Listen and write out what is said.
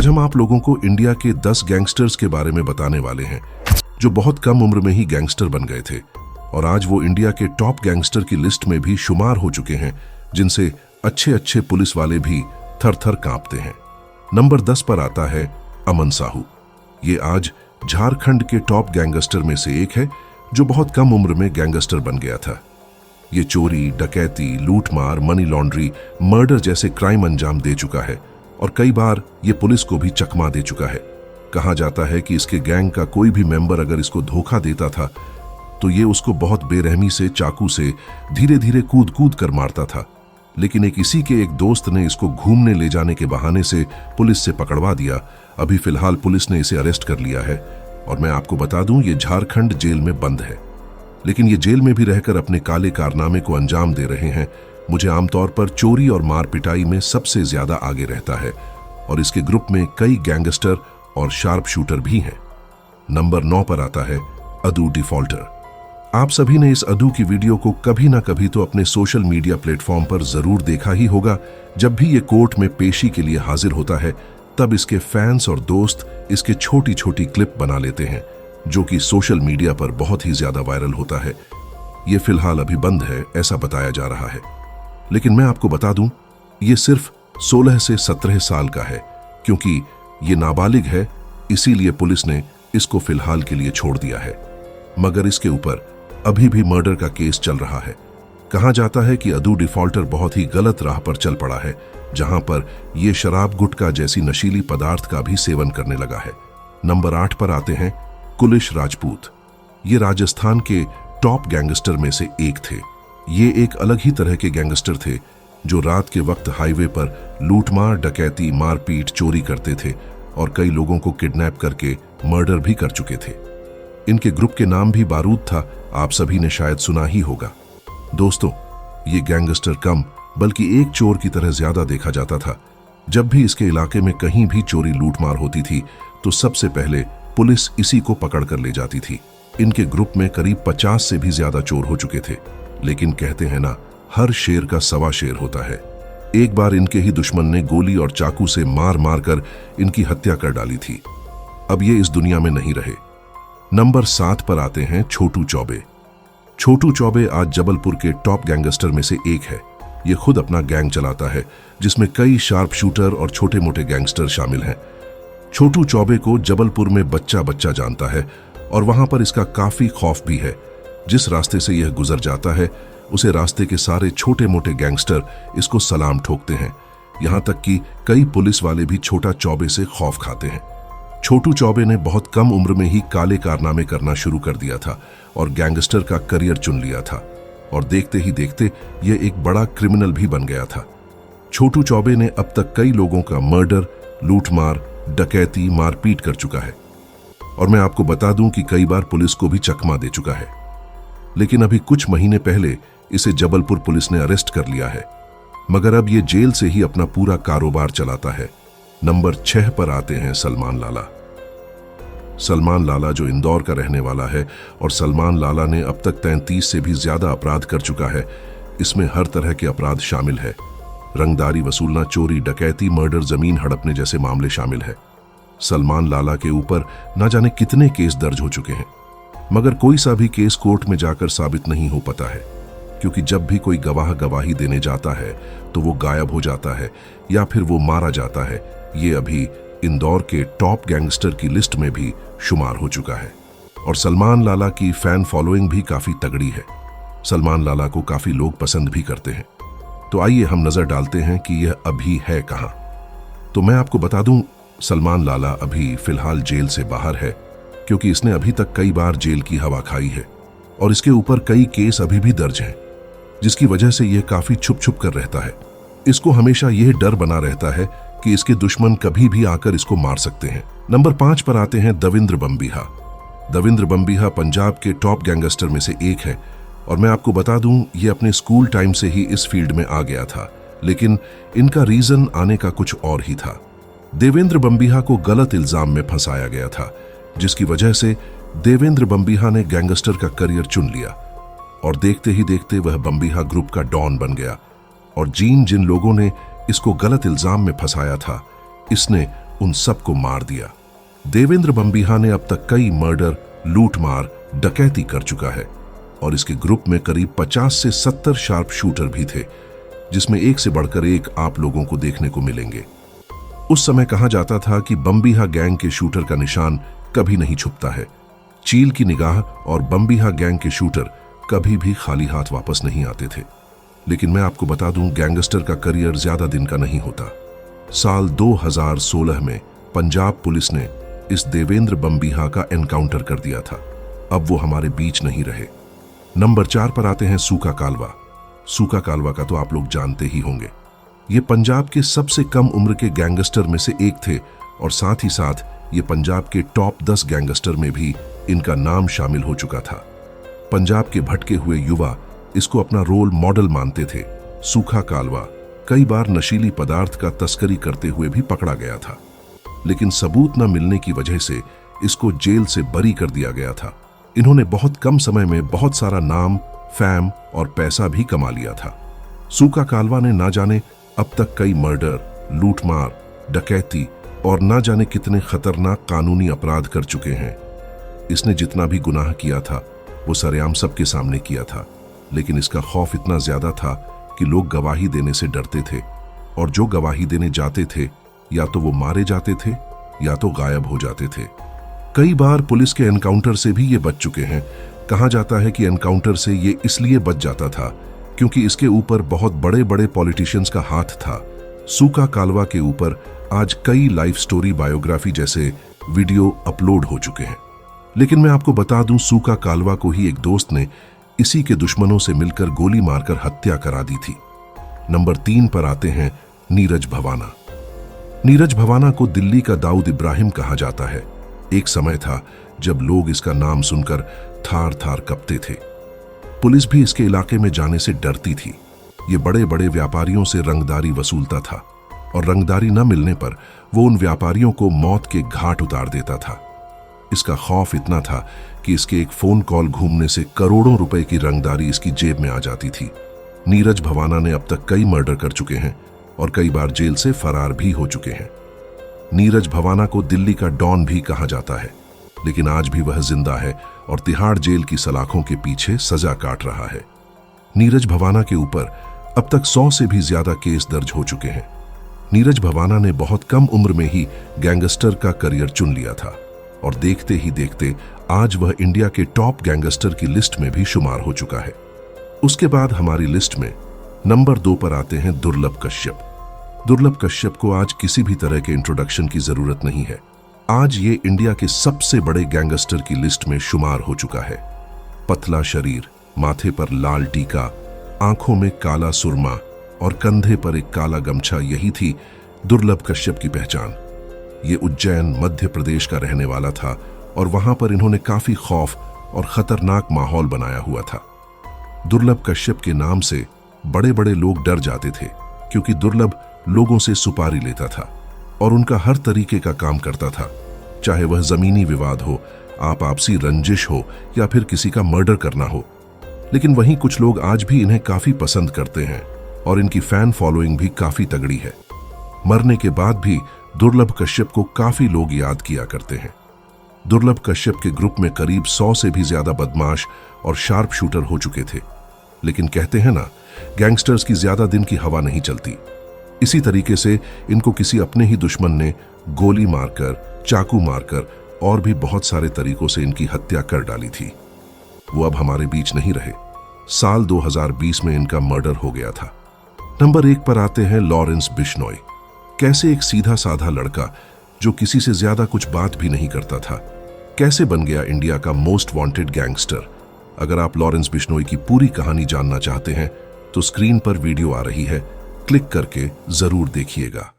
आज हम आप लोगों को इंडिया के 10 गैंगस्टर्स के बारे में बताने वाले हैं जो बहुत कम उम्र में ही गैंगस्टर बन गए थे और आज वो इंडिया के टॉप गैंगस्टर की लिस्ट में भी शुमार हो चुके हैं, जिनसे अच्छे अच्छे पुलिस वाले भी थर थर कांपते हैं। नंबर 10 पर आता है अमन साहू। ये आज झारखंड के टॉप गैंगस्टर में से एक है जो बहुत कम उम्र में गैंगस्टर बन गया था। ये चोरी, डकैती, लूटमार, मनी लॉन्ड्री, मर्डर जैसे क्राइम अंजाम दे चुका है और कई बार ये पुलिस को भी चकमा दे चुका है। कहा जाता है कि इसके गैंग का कोई भी मेंबर अगर इसको धोखा देता था तो ये उसको बहुत बेरहमी से चाकू से धीरे धीरे कूद कूद कर मारता था, लेकिन इसी के एक दोस्त ने इसको घूमने ले जाने के बहाने से पुलिस से पकड़वा दिया। अभी फिलहाल पुलिस ने इसे अरेस्ट कर लिया है और मैं आपको बता दूं ये झारखंड जेल में बंद है, लेकिन ये जेल में भी रहकर अपने काले कारनामे को अंजाम दे रहे हैं। मुझे आमतौर पर चोरी और मार पिटाई में सबसे ज्यादा आगे रहता है और इसके ग्रुप में कई गैंगस्टर और शार्प शूटर भी हैं। नंबर 9 पर आता है अदू डिफॉल्टर। आप सभी ने इस अदू की वीडियो को कभी ना कभी तो अपने सोशल मीडिया प्लेटफॉर्म पर जरूर देखा ही होगा। जब भी ये कोर्ट में पेशी के लिए हाजिर होता है तब इसके फैंस और दोस्त इसके छोटी छोटी क्लिप बना लेते हैं जो कि सोशल मीडिया पर बहुत ही ज्यादा वायरल होता है। ये फिलहाल अभी बंद है ऐसा बताया जा रहा है, लेकिन मैं आपको बता दूं ये सिर्फ 16 से 17 साल का है, क्योंकि ये नाबालिग है इसीलिए पुलिस ने इसको फिलहाल के लिए छोड़ दिया है। मगर इसके ऊपर अभी भी मर्डर का केस चल रहा है। कहा जाता है कि अदू डिफॉल्टर बहुत ही गलत राह पर चल पड़ा है, जहां पर ये शराब गुटखा जैसी नशीली पदार्थ का भी सेवन करने लगा है। नंबर 8 पर आते हैं कुलिश राजपूत। ये राजस्थान के टॉप गैंगस्टर में से एक थे। ये एक अलग ही तरह के गैंगस्टर थे जो रात के वक्त हाईवे पर लूटमार, डकैती, मारपीट, चोरी करते थे और कई लोगों को किडनैप करके मर्डर भी कर चुके थे। इनके ग्रुप के नाम भी बारूद था, आप सभी ने शायद सुना ही होगा। दोस्तों, ये गैंगस्टर कम बल्कि एक चोर की तरह ज्यादा देखा जाता था। जब भी इसके इलाके में कहीं भी चोरी लूटमार होती थी तो सबसे पहले पुलिस इसी को पकड़ कर ले जाती थी। इनके ग्रुप में करीब 50 से भी ज्यादा चोर हो चुके थे, लेकिन कहते हैं ना, हर शेर का सवा शेर होता है। एक बार इनके ही दुश्मन ने गोली और चाकू से मार मार कर इनकी हत्या कर डाली थी। अब ये इस दुनिया में नहीं रहे। नंबर 7 पर आते हैं छोटू चौबे। छोटू चौबे आज जबलपुर के टॉप गैंगस्टर में से एक है। ये खुद अपना गैंग चलाता है जिसमें कई शार्प शूटर और छोटे मोटे गैंगस्टर शामिल हैं। छोटू चौबे को जबलपुर में बच्चा बच्चा जानता है और वहां पर इसका काफी खौफ भी है। जिस रास्ते से यह गुजर जाता है उसे रास्ते के सारे छोटे मोटे गैंगस्टर इसको सलाम ठोकते हैं। यहां तक कि कई पुलिस वाले भी छोटा चौबे से खौफ खाते हैं। छोटू चौबे ने बहुत कम उम्र में ही काले कारनामे करना शुरू कर दिया था और गैंगस्टर का करियर चुन लिया था और देखते ही देखते यह एक बड़ा क्रिमिनल भी बन गया था। छोटू चौबे ने अब तक कई लोगों का मर्डर, लूटमार, डकैती, मारपीट कर चुका है और मैं आपको बता दूं कि कई बार पुलिस को भी चकमा दे चुका है। लेकिन अभी कुछ महीने पहले इसे जबलपुर पुलिस ने अरेस्ट कर लिया है, मगर अब ये जेल से ही अपना पूरा कारोबार चलाता है। नंबर 6 पर आते हैं सलमान लाला। सलमान लाला जो इंदौर का रहने वाला है और सलमान लाला ने अब तक 33 से भी ज्यादा अपराध कर चुका है। इसमें हर तरह के अपराध शामिल है। रंगदारी वसूलना, चोरी, डकैती, मर्डर, जमीन हड़पने जैसे मामले शामिल है। सलमान लाला के ऊपर ना जाने कितने केस दर्ज हो चुके हैं, मगर कोई सा भी केस कोर्ट में जाकर साबित नहीं हो पाता है, क्योंकि जब भी कोई गवाह गवाही देने जाता है तो वो गायब हो जाता है या फिर वो मारा जाता है। ये अभी इंदौर के टॉप गैंगस्टर की लिस्ट में भी शुमार हो चुका है और सलमान लाला की फैन फॉलोइंग भी काफी तगड़ी है। सलमान लाला को काफी लोग पसंद भी करते हैं। तो आइए हम नजर डालते हैं कि यह अभी है कहां। तो मैं आपको बता दूं, सलमान लाला अभी फिलहाल जेल से बाहर है, क्योंकि इसने अभी तक कई बार जेल की हवा खाई है और इसके ऊपर कई केस अभी भी दर्ज हैं, जिसकी वजह से यह काफी छुप छुप कर रहता है। इसको हमेशा यह डर बना रहता है कि इसके दुश्मन कभी भी आकर इसको मार सकते हैं। नंबर 5 पर आते हैं दविंद्र बम्बीहा। दविंद्र बम्बीहा पंजाब के टॉप गैंगस्टर में से एक है और मैं आपको बता दूं ये अपने स्कूल टाइम से ही इस फील्ड में आ गया था, लेकिन इनका रीजन आने का कुछ और ही था। देवेंद्र बम्बीहा को गलत इल्जाम में फंसाया गया था, जिसकी वजह से देवेंद्र बम्बीहा ने गैंगस्टर का करियर चुन लिया और देखते ही देखते वह बम्बीहा ग्रुप का डॉन बन गया और जिन लोगों ने इसको गलत इल्जाम में फंसाया था, इसने उन सबको मार दिया। देवेंद्र बम्बिहा ने अब तक कई मर्डर, लूटमार, डकैती कर चुका है और इसके ग्रुप में करीब 50 से 70 शार्प शूटर भी थे, जिसमें एक से बढ़कर एक आप लोगों को देखने को मिलेंगे। उस समय कहा जाता था कि बम्बिहा गैंग के शूटर का निशान कभी नहीं छुपता है। चील की निगाह और बम्बिहा गैंग के शूटर कभी भी खाली हाथ वापस नहीं आते थे। लेकिन मैं आपको बता दूं, गैंगस्टर का करियर ज्यादा दिन का नहीं होता। साल 2016 में पंजाब पुलिस ने इस देवेंद्र बम्बिहा का एनकाउंटर कर दिया था। अब वो हमारे बीच नहीं रहे। नंबर 4 पर आते हैं सूखा कालवा। सूखा कालवा का तो आप लोग जानते ही होंगे। ये पंजाब के सबसे कम उम्र के गैंगस्टर में से एक थे और साथ ही साथ ये पंजाब के टॉप 10 गैंगस्टर में भी इनका नाम शामिल हो चुका था। पंजाब के भटके हुए युवा इसको अपना रोल मॉडल मानते थे। सूखा कालवा कई बार नशीली पदार्थ का तस्करी करते हुए भी पकड़ा गया था, लेकिन सबूत न मिलने की वजह से इसको जेल से बरी कर दिया गया था। इन्होंने बहुत कम समय में बहुत सारा नाम, फैम और पैसा भी कमा लिया था। सूखा कालवा ने ना जाने अब तक कई मर्डर, लूटमार, डकैती और ना जाने कितने खतरनाक कानूनी अपराध कर चुके हैं। इसने जितना भी गुनाह किया था वो सरेआम सबके सामने किया था, लेकिन इसका खौफ इतना ज्यादा था कि लोग गवाही देने से डरते थे और जो गवाही देने जाते थे या तो वो मारे जाते थे या तो गायब हो जाते थे। कई बार पुलिस के एनकाउंटर से भी ये बच चुके हैं। कहा जाता है कि एनकाउंटर से ये इसलिए बच जाता था क्योंकि इसके ऊपर बहुत बड़े बड़े पॉलिटिशियंस का हाथ था। सूखा कालवा के ऊपर आज कई लाइफ स्टोरी, बायोग्राफी जैसे वीडियो अपलोड हो चुके हैं। लेकिन मैं आपको बता दूं, सूखा कालवा को ही एक दोस्त ने इसी के दुश्मनों से मिलकर गोली मारकर हत्या करा दी थी। नंबर 3 पर आते हैं नीरज भवाना। नीरज भवाना को दिल्ली का दाऊद इब्राहिम कहा जाता है। एक समय था जब लोग इसका नाम सुनकर थार थार कपते थे। पुलिस भी इसके इलाके में जाने से डरती थी। ये बड़े बड़े व्यापारियों से रंगदारी वसूलता था और रंगदारी न मिलने पर वो उन व्यापारियों को मौत के घाट उतार देता था। इसका खौफ इतना था कि इसके एक फोन कॉल घूमने से करोड़ों रुपए की रंगदारी इसकी जेब में आ जाती थी। नीरज भवाना ने अब तक कई मर्डर कर चुके हैं और कई बार जेल से फरार भी हो चुके हैं। नीरज भवाना को दिल्ली का डॉन भी कहा जाता है, लेकिन आज भी वह जिंदा है और तिहाड़ जेल की सलाखों के पीछे सजा काट रहा है। नीरज भवाना के ऊपर अब तक 100 से भी ज्यादा केस दर्ज हो चुके हैं। नीरज भवाना ने बहुत कम उम्र में ही गैंगस्टर का करियर चुन लिया था और देखते ही देखते आज वह इंडिया के टॉप गैंगस्टर की लिस्ट में भी शुमार हो चुका है। उसके बाद हमारी लिस्ट में नंबर 2 पर आते हैं दुर्लभ कश्यप। दुर्लभ कश्यप को आज किसी भी तरह के इंट्रोडक्शन की जरूरत नहीं है। आज ये इंडिया के सबसे बड़े गैंगस्टर की लिस्ट में शुमार हो चुका है। पतला शरीर, माथे पर लाल टीका, आंखों में काला सुरमा और कंधे पर एक काला गमछा, यही थी दुर्लभ कश्यप की पहचान। ये उज्जैन, मध्य प्रदेश का रहने वाला था और वहां पर इन्होंने काफी खौफ और खतरनाक माहौल बनाया हुआ था। दुर्लभ कश्यप के नाम से बड़े बड़े लोग डर जाते थे क्योंकि दुर्लभ लोगों से सुपारी लेता था और उनका हर तरीके का काम करता था, चाहे वह जमीनी विवाद हो, आपसी रंजिश हो या फिर किसी का मर्डर करना हो। लेकिन वहीं कुछ लोग आज भी इन्हें काफी पसंद करते हैं और इनकी फैन फॉलोइंग भी काफी तगड़ी है। मरने के बाद भी दुर्लभ कश्यप को काफी लोग याद किया करते हैं। दुर्लभ कश्यप के ग्रुप में करीब 100 से भी ज्यादा बदमाश और शार्प शूटर हो चुके थे। लेकिन कहते हैं ना, गैंगस्टर्स की ज्यादा दिन की हवा नहीं चलती। इसी तरीके से इनको किसी अपने ही दुश्मन ने गोली मारकर, चाकू मारकर और भी बहुत सारे तरीकों से इनकी हत्या कर डाली थी। वो अब हमारे बीच नहीं रहे। साल 2020 में इनका मर्डर हो गया था। नंबर 1 पर आते हैं लॉरेंस बिश्नोई। कैसे एक सीधा साधा लड़का जो किसी से ज्यादा कुछ बात भी नहीं करता था, कैसे बन गया इंडिया का मोस्ट वांटेड गैंगस्टर। अगर आप लॉरेंस बिश्नोई की पूरी कहानी जानना चाहते हैं तो स्क्रीन पर वीडियो आ रही है, क्लिक करके जरूर देखिएगा।